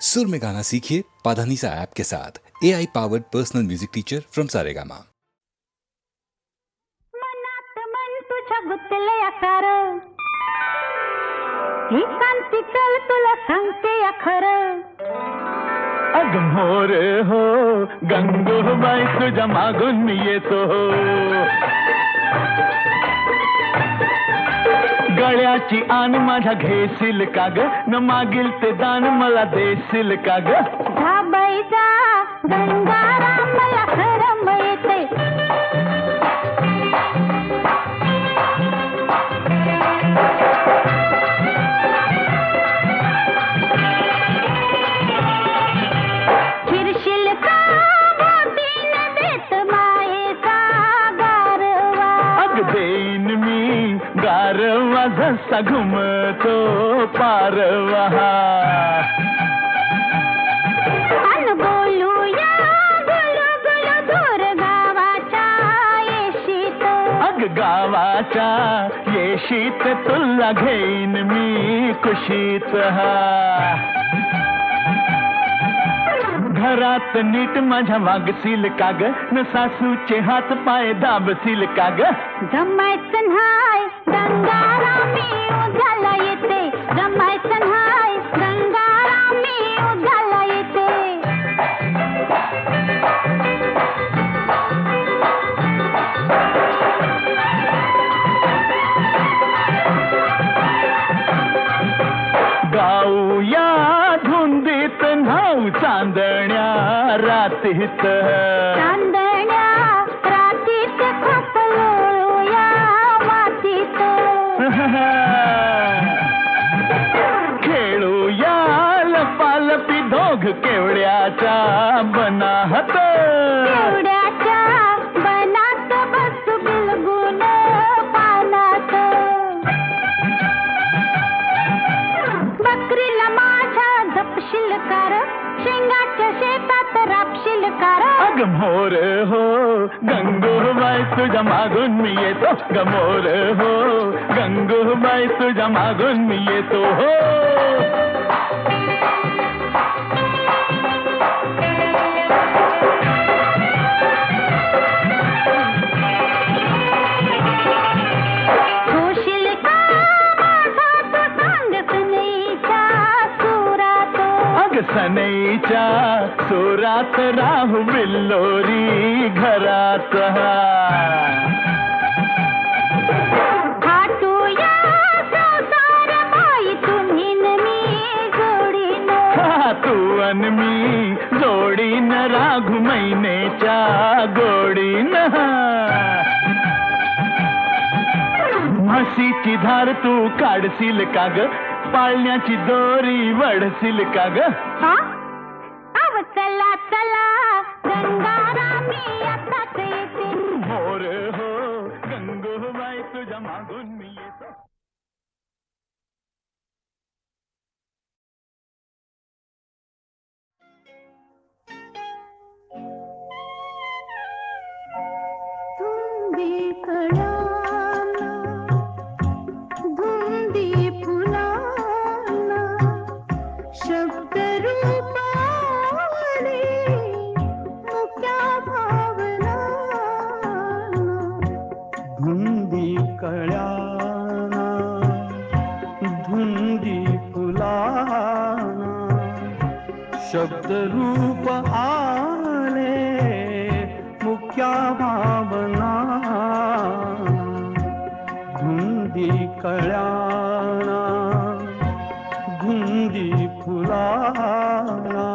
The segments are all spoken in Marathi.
सुर में गाना सीखिए पाधानीसा ऐप के साथ AI powered personal music teacher from Saregama. मनात मन तुझ्या गुंतले आकार ही कांती चल तुला सांगते या खरं अग मोर हो गंगूबाई तुझ्या मागून मी येतो गळ्याची आन माझ्या घेशील का ग न मागील ते दान मला देशील का ग धाबाई जा गंगाराम मला खरं मिळते फिरशील का मोती न देत मायेचा गारवा अग देईन मी गारवा जसा घुमतो पारवा अन बोलूया गुलू गुलू दूर गावाच्या येशीत अग गावाच्या येशीत तुला घेईन मी कुशीत घरात नीट माझ्या वागशील का ग न सासूचे हात पाय दाबशील का ग जमायचं न्हाय गंगारामी उद्याला येते जमायचं न्हाय गंगारामी उद्याला येते गाऊया धुंदीत न्हाऊ चांदण्या रातीत चांदण्या रातीत खपलोळूया मातीत खेळूया लपालपी दोघ केवड्याच्या बनाहत एवढ्याच्या बनात बसू बिलगून पानात बकरीला माझ्या जपशील कार शेंगाच्या शेतात रापशील कार अग मोर हो गंगूबाई तुझ्या मागून मी येतो ग मोर हो गंगूबाई तुझ्या मागून मी येतो हो होशील का माझा तू सांग सुनेच्या सुरात अग सनईच्या सुरात राहू बिल्लोरी घरात थाटूया संसार बाई तुम्ही न मी जोडीन तू अन मी जोडीन राघू महिनेच्या गोडीन म्हशीची धार तू काढशील का ग पाळण्याची दोरी वडशील का ग हा अव चला चला गंगारामी आताच येते मोर हो गंगूबाई तुझ्या मागून मी येतो धुंदी कळाला धुंदी फुलाला शब्द रूपाने मुक्या भावना धुंदी कळ्याना धुंदी फुलाना शब्द रूप आले मुख्या भावना धुंदी कळ्याना धुंदी फुलाना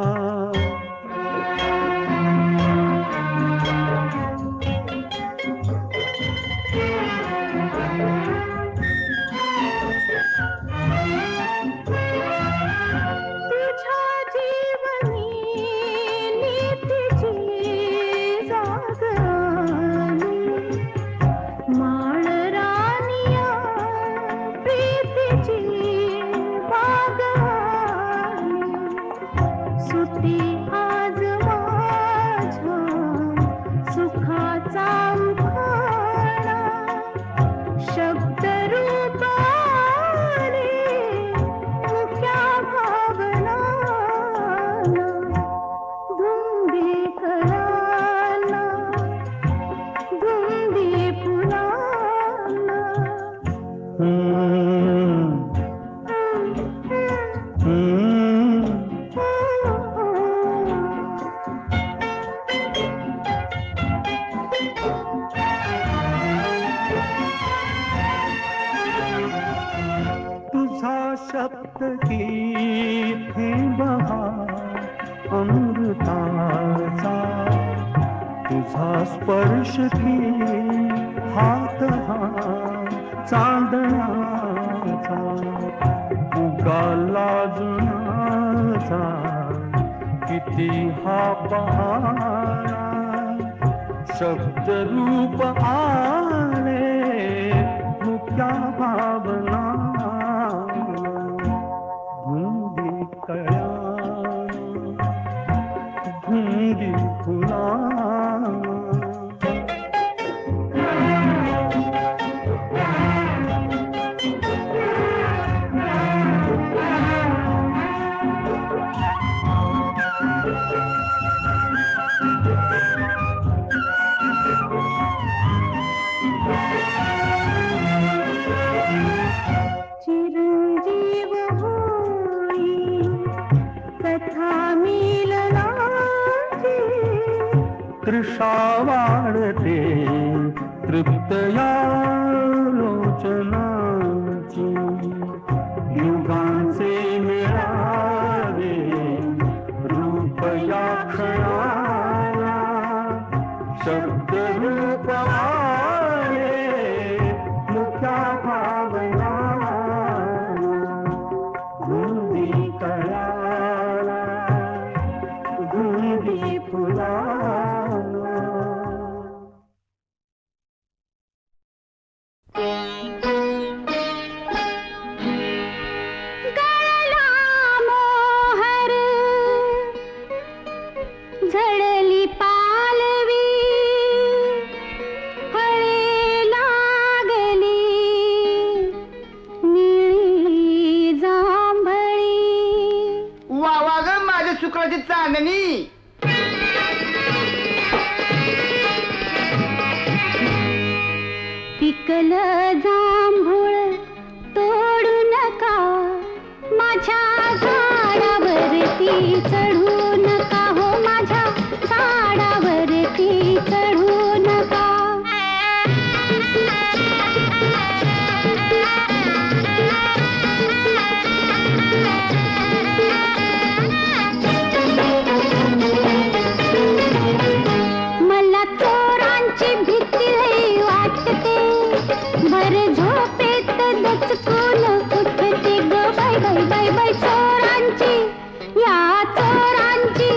तुझ्या जीवनी नीतीची जागराणी माळ रानिया प्रीतीची बागवानी सुटी आज माझ्या सुखाचा उखाणा शब्द रूपाने मुक्या भावना अमृताचा तुझा स्पर्श की हात हा चांदण्याचा उगाला जुनाचा किती हा पहारा शब्द रूप आले मुक्या भावना धुंदी कळ्या धुंदी फुला चिरंजीव होई कथा मिलनाची तृषा वाढते तृप्तया लोचनाची युगांचे मिळावे रूप या क्षणाला शब्द रूप आले मुख्या भावना गुंदी कळाला गुंदी फुला गळला मोहर झडली पालवी फळे लागली निळी जांभळी वा वा ग माझ्या शुक्राची चांदणी पिकलं जांभूळ तोडू नका माझ्या झाडावरती चढू नका हो माझ्या झाडावरती चढू नका मला चोरांची भीती लई वाटते भर झोपेत दचकून उठते ग बाय बाय बाय बाय चोरांची या चोरांची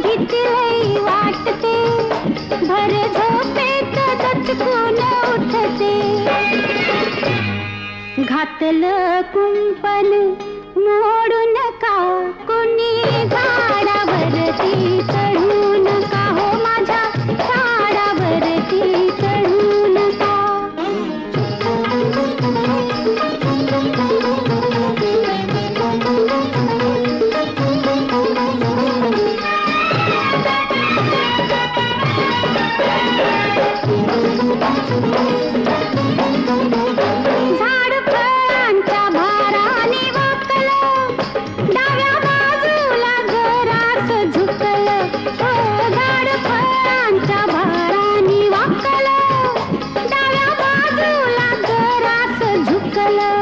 भीती लई वाटते भर झोपेत दचकून उठते घातलं कुंपण मोडू नका कोणी झाडावरती चढू नका हो माझ्या झाडावरती चढू नका झाड फळांच्या भाराने वाकलं डाव्या बाजूला जरास झुकलं हो झाड फळांच्या भाराने वाकलं डाव्या बाजूला जरास झुकलं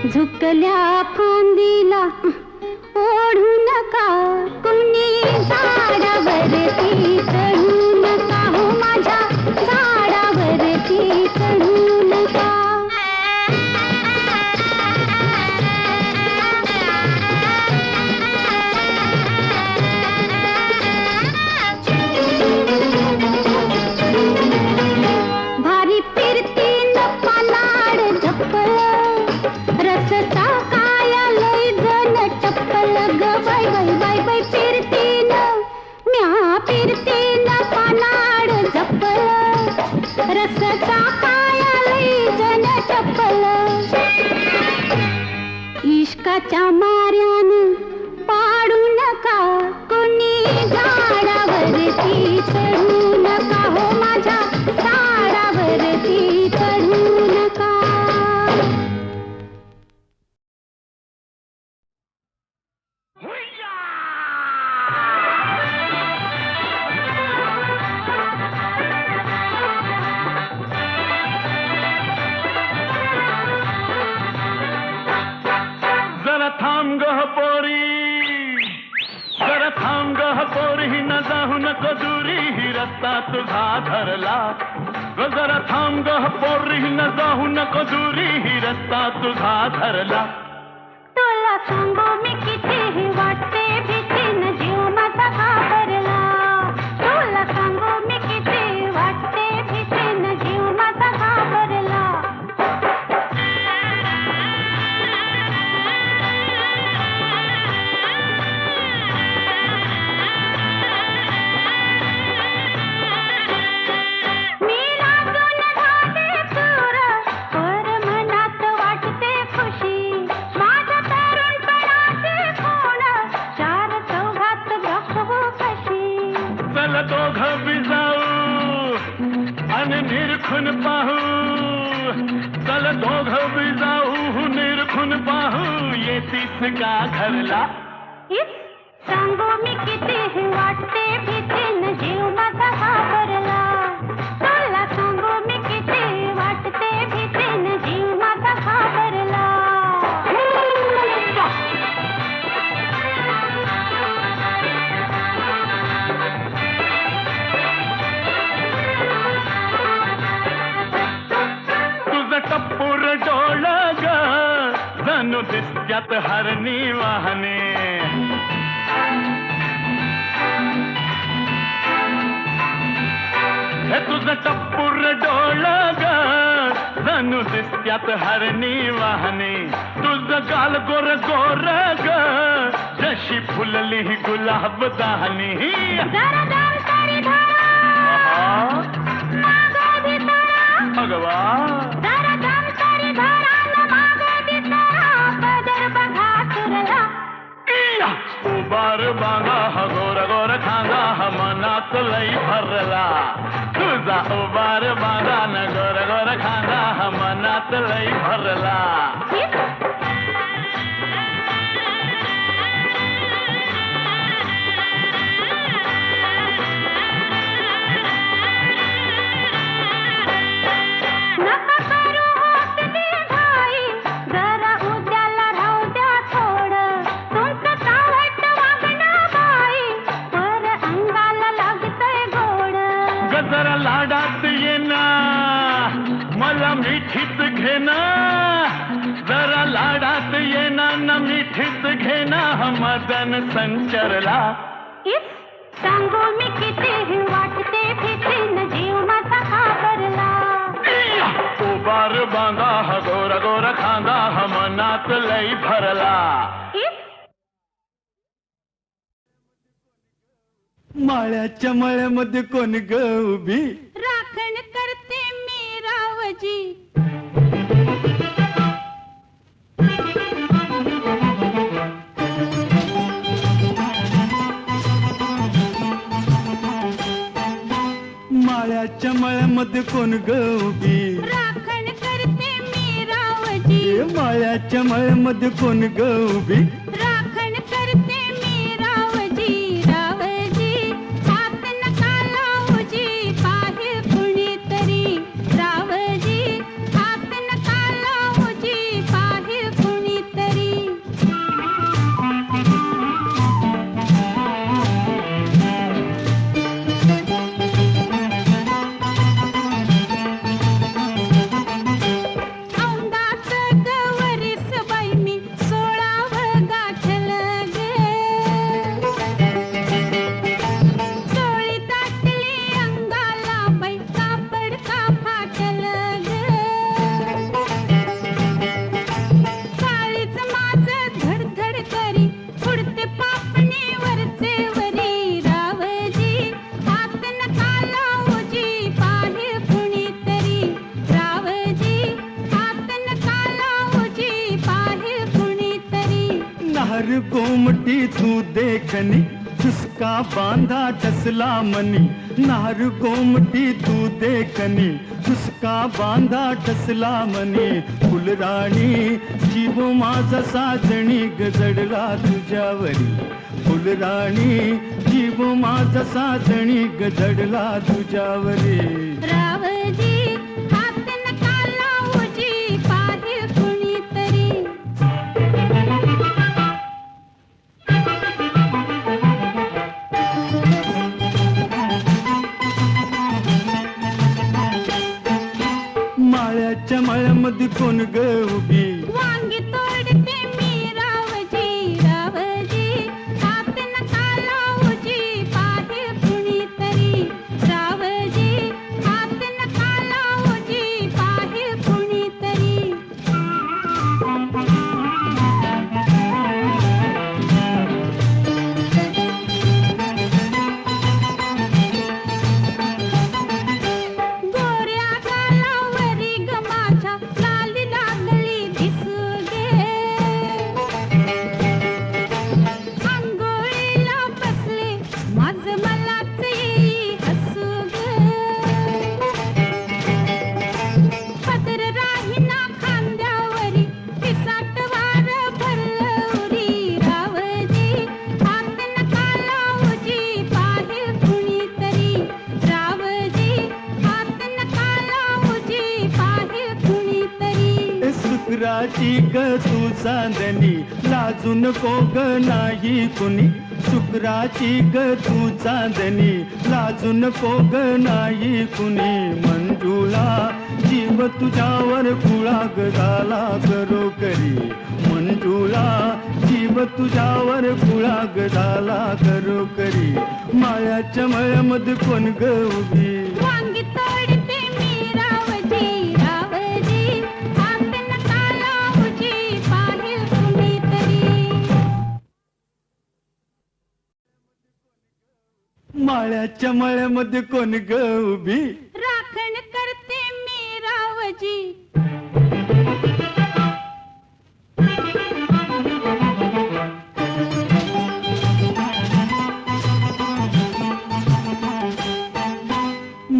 झुकल्या फांदीला ओढू नका कुणी झाडावरती चढू नका हो माझ्या झाडावरती चढू नका भारी फिरतीन पालाड झपल रसचा काया लय जण टप्पल ग बाय बाय बाय बाय फिरतीन म्या फिरतीन पालाड झपल रसचा काया लय जण टप्पल इश्काच्या मार्यानं पाडू नका कोणी झाडावरती चढू नका हो माझ्या झाडावरती चढू नका जरा थांब थांब ग पोरी, जरा थांब ग पोरी, न जाऊ नको दुरी, ही रस्ता तुझा धरला. जरा थांब ग पोरी, न जाऊ नको दुरी, ही रस्ता तुझा धरला. तुला सांगू मी कितीही वाटते भीती, न जीव माझा घाबरला. तुला सांगू मी किती वाटते भीती, न जीव माझा घाबरला. मी लाजून झाले चूर, पर मनात वाटते खुशी. माझ्या तरुणपणाचे खूण चार चौघात दाखवू कशी. चल दोघं बी जाऊ आणि निरखून पाहू, चल दोघं बी जाऊ निरखून पाहू, येतीस का घरला. इस सांगू मी कितीही वाटते भीती, न जीव माझा घाबरला. तुला सांगू मी किती वाटते भीती, न जीव माझा घाबरला. तुझं टप्पूर डोळ ग जणू दिसत्यात हरणी वाहने. हे तुझं टप्पूर डोळ ग जणू दिसत्यात हरणी वाहने. तुझं गाल गोर गोर ग जशी फुलली गुलाब दाहनी. जरा दम तरी धरा, मागं बी धरा. भगवा जरा दम तरी धरा, न मागं बी धरा. पदर बघा सुरला. उबार बांगा हा गोर गोर खांगा हा मनात लई भरला. तुझा उबार बांगा न गोर गोर खांगा हा मनात लई भरला. नका करू होसली घाई, जरा उद्याला राहू द्या थोडं. तुमचं चावट वागणं बाई, पर अंगाला लागतंय गोड. गजरा लाडात येना मला मिठीत घेना, जरा लाडात येना न मिठीत घेना, हा मदन संचरला. इस सांगू मी कितीही वाटते भीती, न जीव माझा घाबरला. उबार बांगा हा गोर गोर खांगा हा मनात लई भरला. इस माळ्याच्या मळ्यामध्ये कोण ग उभी, राखण करते मी रावजी. माळ्याच्या मळ्यामध्ये कोण ग उभी, राखण करते मी रावजी. ए माळ्याच्या मळ्यामध्ये कोण ग उभी, राखण करते मी रावजी. रावजी हात नका लावूजी, पाहे कुणीतरी. रावजी हात नका लावूजी, पाहे कुणीतरी. औंदाचं गवरीस बाई मी 16वं गाठलं ग. चोळी दाटली अंगाला बाई, कापड का फाटलं ग. काळीच माझं धडधड करी, उडते पापणी वरचे वरी. रावजी हात नका लावूजी, पाहे कुणीतरी. रावजी हात नका लावूजी, पाहे कुणीतरी. नार गोमटी तू देखनी, चुसका बांधा टसला मनी. नार गोमटी तू देखनी, चुसका बांधा टसला मनी. फुलराणी जीव माझा साजणी गजडला तुझ्यावरी. फुलराणी जीव माझा साजणी गजडला तुझ्यावरी. रावजी हात नका लावूजी, पाहे कुणीतरी. शुक्राची ग तू चांदणी लाजू नको ग नाही कुणी शुक्राची ग तू चांदणी लाजू नको ग नाही कुणी मंजुळा जीव तुझ्यावर कुळाग झाला करो करी मंजुळा जीव तुझ्यावर कुळाग झाला करो करी मायाच्या मळ्यामध्ये कोण ग उभी वांगी तोडते मी रावजी रावजी हात नका लावूजी पाहिल कुणीतरी माळ्याच्या मळ्यामध्ये कोण ग उभी राखण करते मी रावजी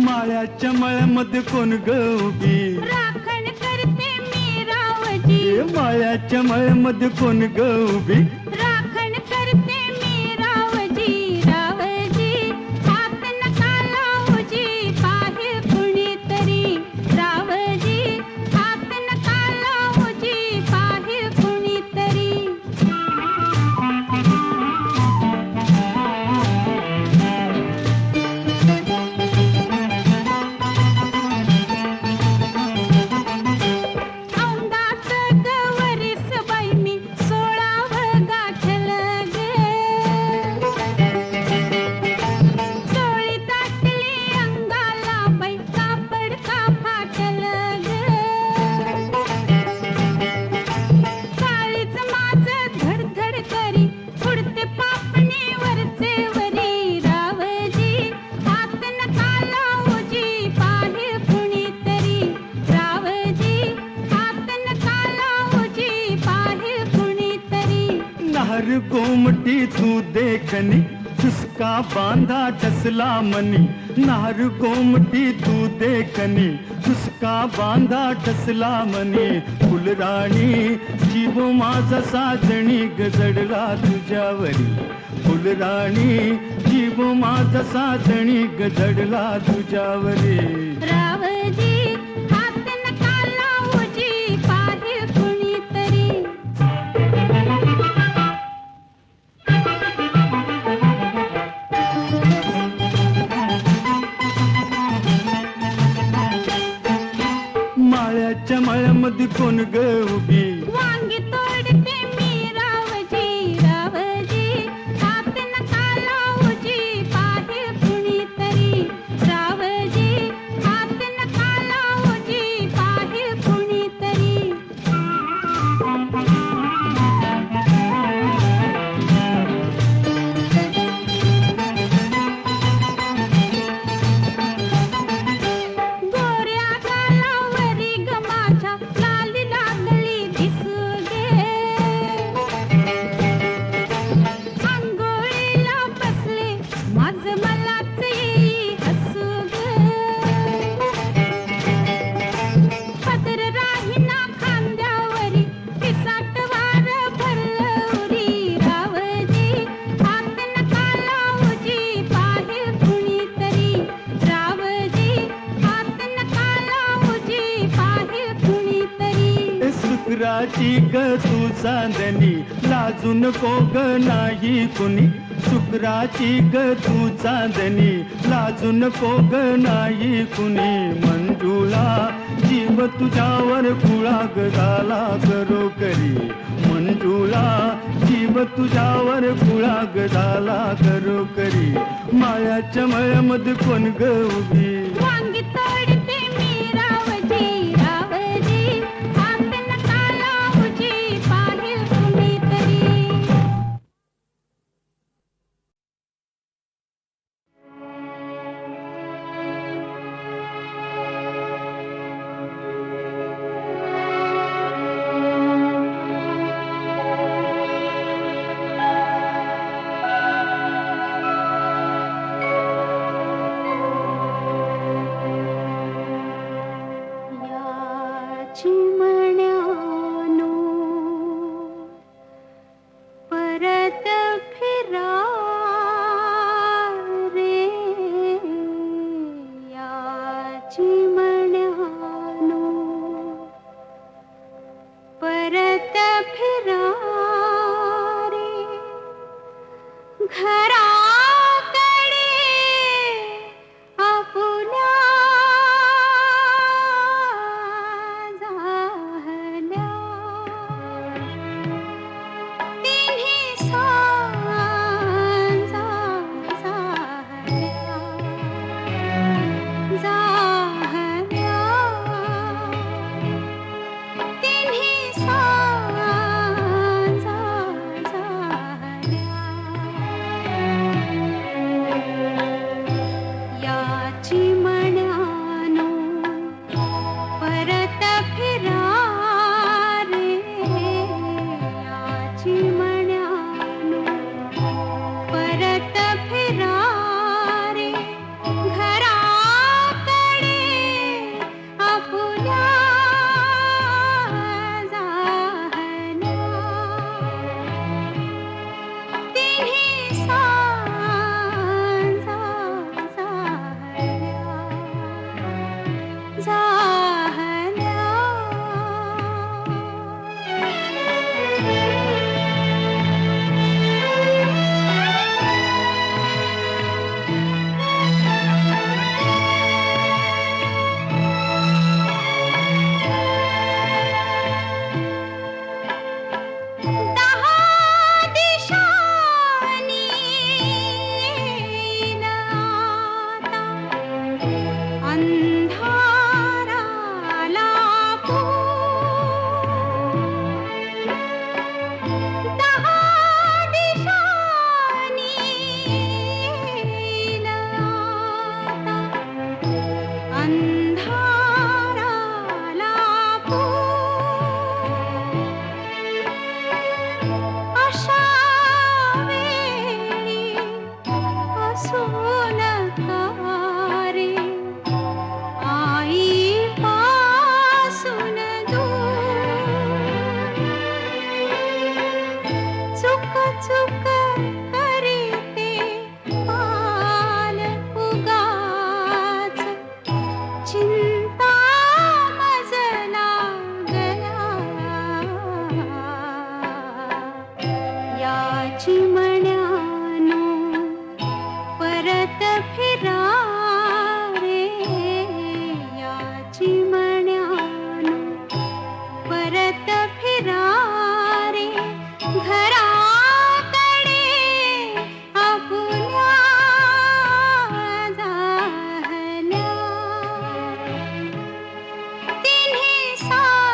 माळ्याच्या मळ्यामध्ये कोण ग उभी राखण करते मी रावजी माळ्याच्या मळ्यामध्ये कोण ग उभी राखण करते मी रावजी रावजी हात नका लावूजी पाहिल कुणीतरी रावजी हात नका लावूजी पाहिल कुणीतरी औंदाच गवरीस बाई मी 16 गाठल ग चोळी दाटली अंगाला बाई कापड का फाटल ग काळीच माझं धडधड करी उडते पापणी वरचे वरी रावजी हात नका लावूजी पाहिल कुणीतरी रावजी हात नका लावूजी पाहिल कुणीतरी नार गोमटी तू देखनी चुसका बांधा टसला मनी नार गोमटी तू देखनी चुसका बांधा टसला मनी फुलराणी जीव माझा साजणी गजडला तुझ्यावरी फुलराणी जीव माझा साजणी गजडला तुझ्यावरी रावजी हात नका लावूजी पाहिल कुणीतरी माळ्याच्या मळ्यामध्ये कोण ग उभी वांगी तोडते मी रावजी रावजी हात नका लावूजी पाहिल कुणीतरी रावजी हात नका लावूजी पाहिल कुणीतरी गोऱ्या गालावरी ग माझ्या लाली लागली दिसू गे अंघोळीला बसले माझ मलाच येई हसू ग पदर राहीना खांद्यावरी पिसाट वार भरलं उरी रावजी हात नका लावूजी पाहिल कुणीतरी रावजी हात नका लावूजी पाहिल कुणीतरी शुक्राची ग तू चांदणी लाजू नको ग नाही कुणी शुक्राची ग तू चांदणी लाजू नको ग नाही कुणी मंजुळा जीव तुझ्यावर कुळाग झाला करो करी मंजुळा जीव तुझ्यावर कुळाग झाला करो करी मायाच्या मळ्यामध्ये कोण ग उभी वांगी तोडते मी रावजी रावजी हात नका लावूजी पाहिल कुणीतरी घराकडे आपुल्या झाल्या तिन्ही सांजा झाल्या तिन्ही सांजा याची मण्यानो परत फिरा रे याची मण्यानो परत फिरा रे घराकडे आपुल्या झाल्या तिन्ही सांजा दहा दिशांनी येईल आता अंधाराला दहा दिशांनी येईल आता अंधाराला अशा वेळी असू नका रे आई पासून दूर चुक चुक करीते पाल उगाच चिंता मजला गया याची मण्यानो परत फिरा रे याची मण्यानो परत फिरा रे घराकडे आपुल्या झाल्या तिन्ही सांजा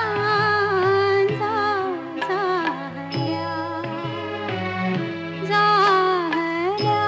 झाल्या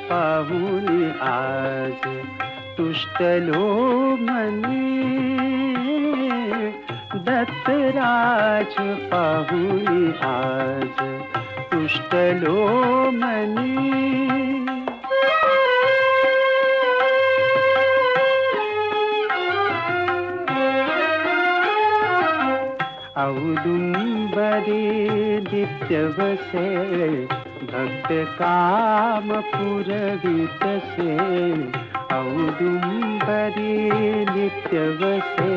पाहुनी आज तुष्टलो मनी दत्तराज पाहुनी आज तुष्टलो मनी औदुंबरी नित्यवसे भक्त काम पुरवितसे औदुंबरी नित्यवसे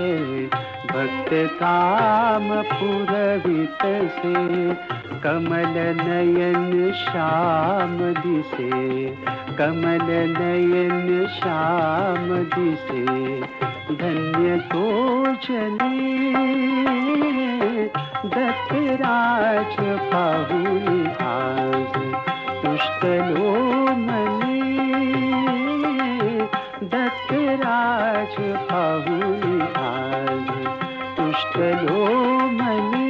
भक्त काम पुरवितसे कमल नयन श्याम दिसे कमल नयन श्याम दिसे धन्य तो जनी दत्तराज पाहुनी आज तुष्टलो मनी दत्तराज पाहुनी आज तुष्टलो मनी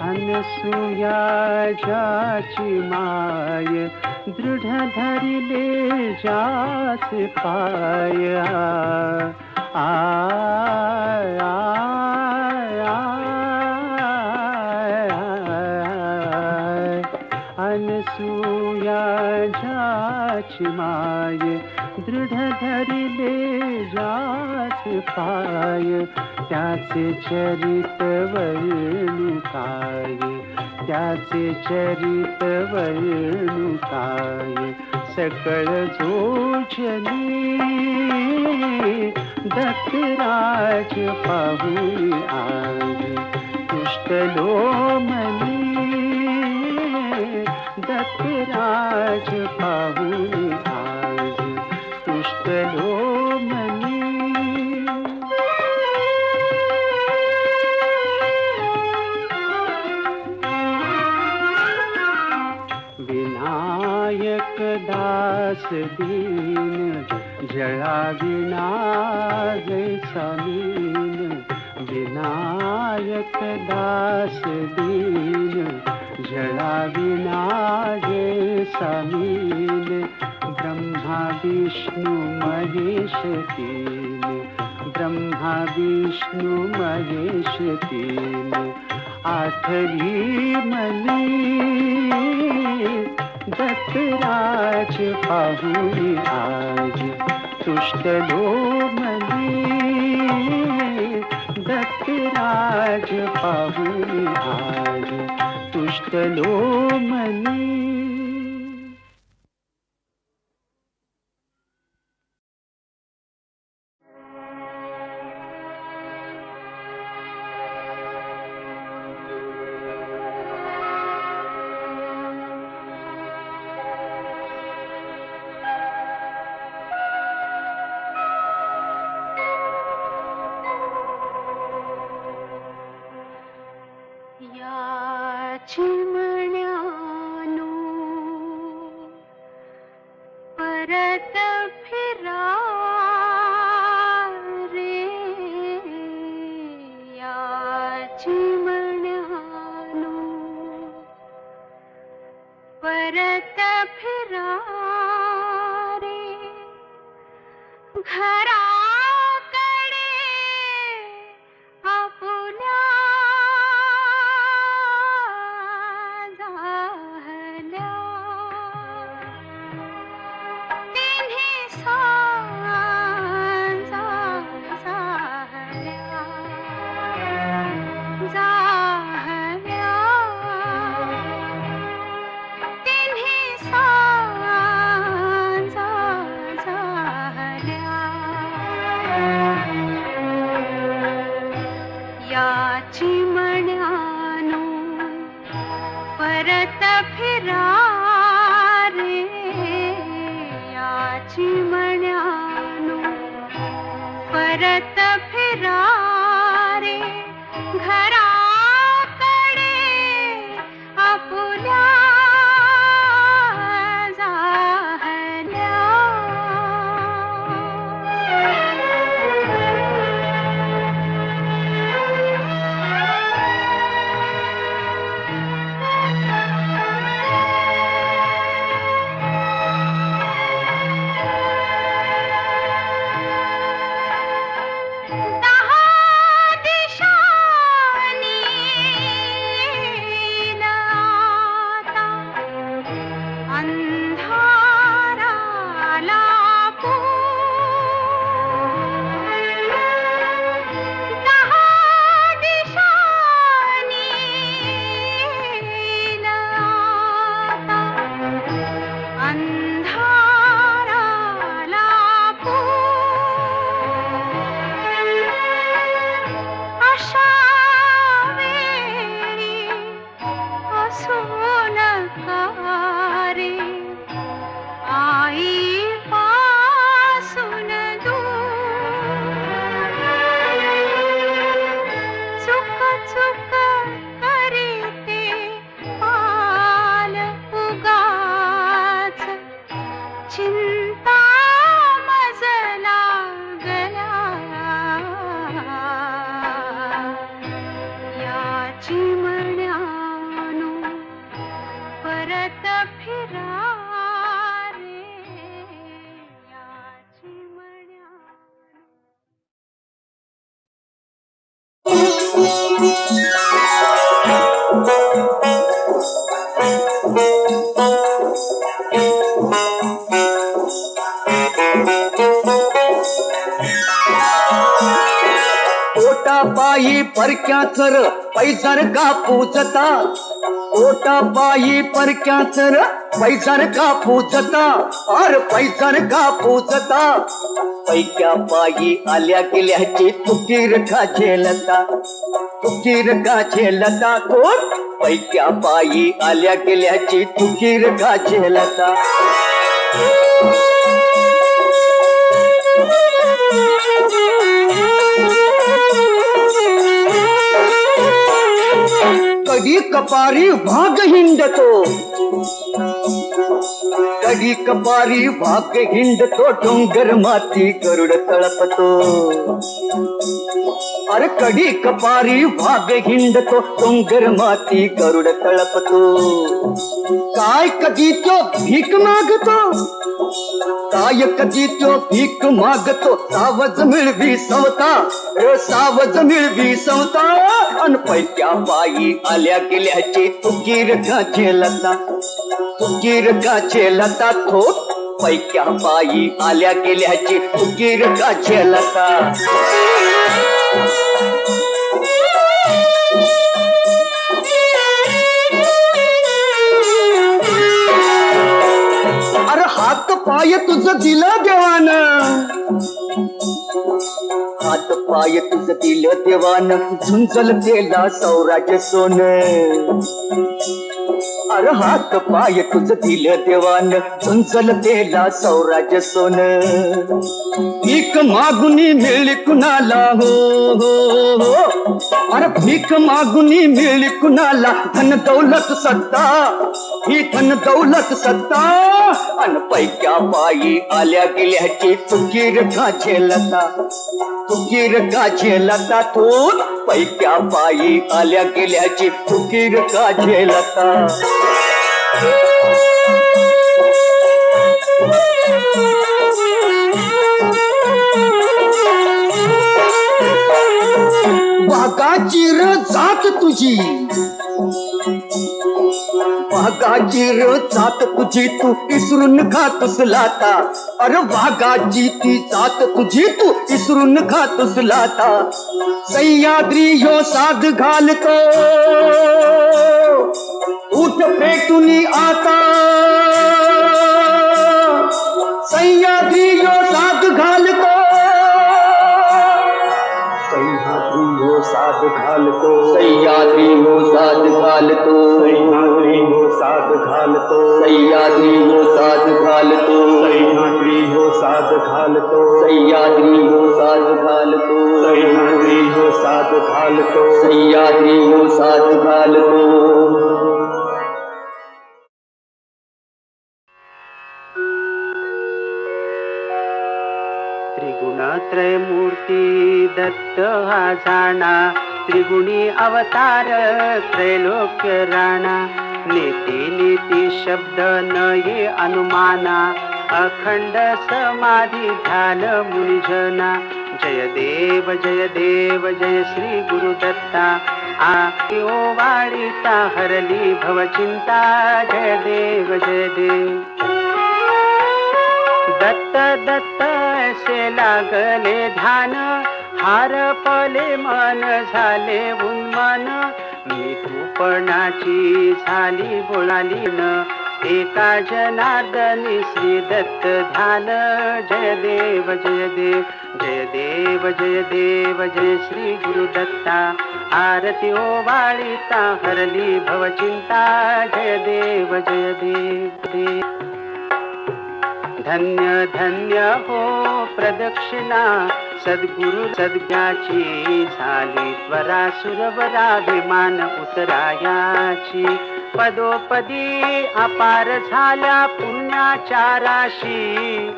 अनसूया जाची माय दृढ धरिले जास पाया अनसूया जाची माय दृढ धरिले जास पाय त्याचे चरित वर्णू काय त्याचे चरित वर्णू काय सकळ जोजनी दत्तराज पाहुनी आज तुष्टलो मनी दत्तराज पाहुनी आज तुष्टलो मनी विनायक दास दीन जळा विना जैसा मीन विनायक दास दीन जळा विना जैसा मीन ब्रह्मा विष्णु महेश तीन ब्रह्मा विष्णु महेश तीन आठरी मनी दत्तराज पाहुनी आज तुष्टलो मनी दत्तराज पाहुनी आज तुष्टलो मनी चिमण्यानो परत फिरा रे या चिमण्यानो परत फिरा रे घराकडे आपुल्या चिमण्यानो परत फिरा रे या चिमण्यानो परत फिरा रे घराकडे आपुल्या जाहल्या पासून कारे आई पासून चुक चुक करीते पाल उगाच चिंता मजला गला या चिमण्यानो परत फिरा रे या चिमण्यानो पोटा पायी परक्याच र पैजार का पूजता पोटा पायी परक्याच र पैजार का पूजता अर पैजार का पूजता पैक्या पायी आल्या गेल्याची तुकीर का झेलता तुकीर का झेलता कोण पैक्या पायी आल्या गेल्याची तुकीर का झेलता कधी कपारी भाग हिंडतो कधी कपारी भाग हिंडतो डोंगर माती गरुड तळपतो अरे कधी कपारी भाग हिंडतो डोंगर माती गरुड तळपतो काय कधी तो भीक मागतो काय कधी तो भीक मागतो सावज मिळवी सवता सावज मिळवी सवता अन पैक्या पायी आल्या गेल्याची तुकीर का झेलता तुकीर का झेलता थोट पैक्या पायी आल्या गेल्याची तुकीर का झेलता अरे हात पाय तुझं दिलं देवानं हात पाय तुझं दिलं देवानं झुंजल केला सौराज सोन अरे हात पाय तुझं दिलं देवानं झुंजल केला सौराज सोन भीक मागुनी मिळली कुणाला हो हो हो अरे भीक मागुनी मिळली कुणाला धन दौलत सत्ता ही धन दौलत सत्ता अन पैक्या पायी आल्या गेल्याची तुकीर का झेलता तुकीर का झेलता तो पैक्या पायी आल्या गेल्याची तुकीर का झेलता वाघाची र जात तुझी वाघाची र जात तुझी तू इसरून खातोस लाता अरे वाघाची ती जात तुझी तू इसरून खातोस लाता सह्याद्री ह्यो साध घालतो उठ पेटुनी आता सह्याद्री ह्यो साध घालतो साध घालतो सह्याद्री हो साध घालतो सह्याद्री हो साध घालतो सह्याद्री हो साध घालतो सह्याद्री हो साध घालतो सह्याद्री हो साध घालतो सह्याद्री हो साध घालतो सह्याद्री हो साध घालतो त्रिगुणत्रय मूर्ती दत्त हा जाणा त्रिगुणी अवतार त्रैलोक्य राणा नीती नीती शब्द न ये अनुमाना अखंड समाधी ध्यान मुनिजना जय देव जय श्री गुरुदत्ता ओ वाळीता हरली भवचिंता जय देव दत्त दत्त ऐसे लागले ध्यान हार पले मन झाले उन्मान मी तूपणाची झाली बोलाली न एका जनार्दनी श्री दत्त ध्यान. जय देव जय देव जय देव जय देव जय श्री गुरुदत्ता. आरती ओवाळीता हरली भवचिंता. जय देव जय देव देव. धन्य धन्य हो प्रदक्षिणा सद्गुरु सद्ज्ञाची झाली त्वरा सुरवरा विमान उतरायाची. पदोपदी अपार झाल्या पुण्याच्या राशी.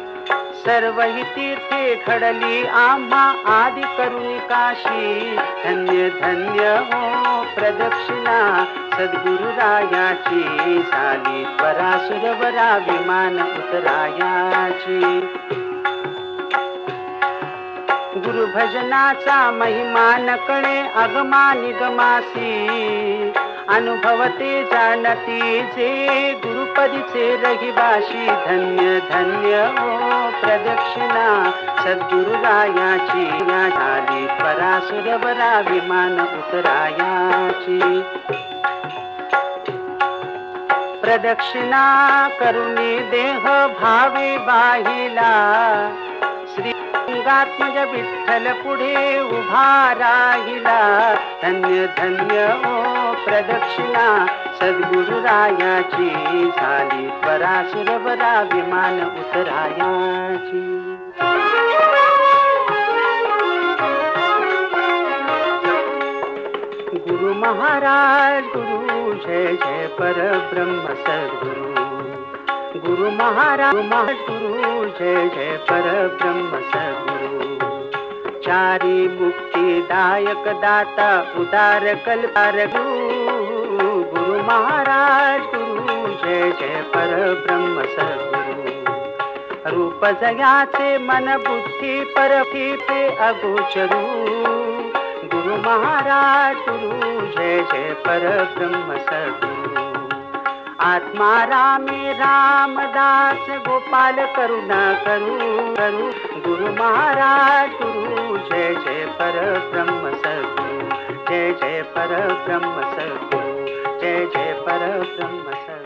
सर्व ही तीर्थे घडली आम्हा आदि करुणी काशी. धन्य धन्य हो प्रदक्षिणा सद्गुरु रायाची झाली त्वरा सुरवरा विमान उतरायाची. गुरु भजनाचा महिमा नकळे अगमा निगमासी. अनुभवते जाणती जे गुरुपदीचे रहिवाशी. धन्य धन्य हो प्रदक्षिणा सद्गुरु रायाची झाली त्वरा सुरवरा विमान उतरायाची. प्रदक्षिणा करुणी देह भावे बाहिला. श्री लिंगात्मज विठ्ठल पुढे उभा राहिला. धन्य धन्य हो प्रदक्षिणा सद्गुरु रायाची झाली त्वरा सुरवरा विमान उतरायाची. गुरु महाराज गुरु जय जय परब्रह्म सद्गुरु. गुरु महाराज गुरु जय जय परब्रह्म सद्गुरु. चारी मुक्तिदायक दाता उदार कल्पार गुरु. गुरु महाराज गुरु जय जय परब्रह्म सद्गुरु. रूप जयाचे मन बुद्धी परफी पे अगोचरू. गुरु महाराज गुरु जय जय परब्रह्म सद्गुरु. आत्मा रामे रामदास गोपाल करुणा करू करू. गुरु महाराज गुरु जय जय परब्रह्म सद्गुरु. जय जय परब्रह्म सद्गुरु. जय जय परब्रह्म सद्गुरु.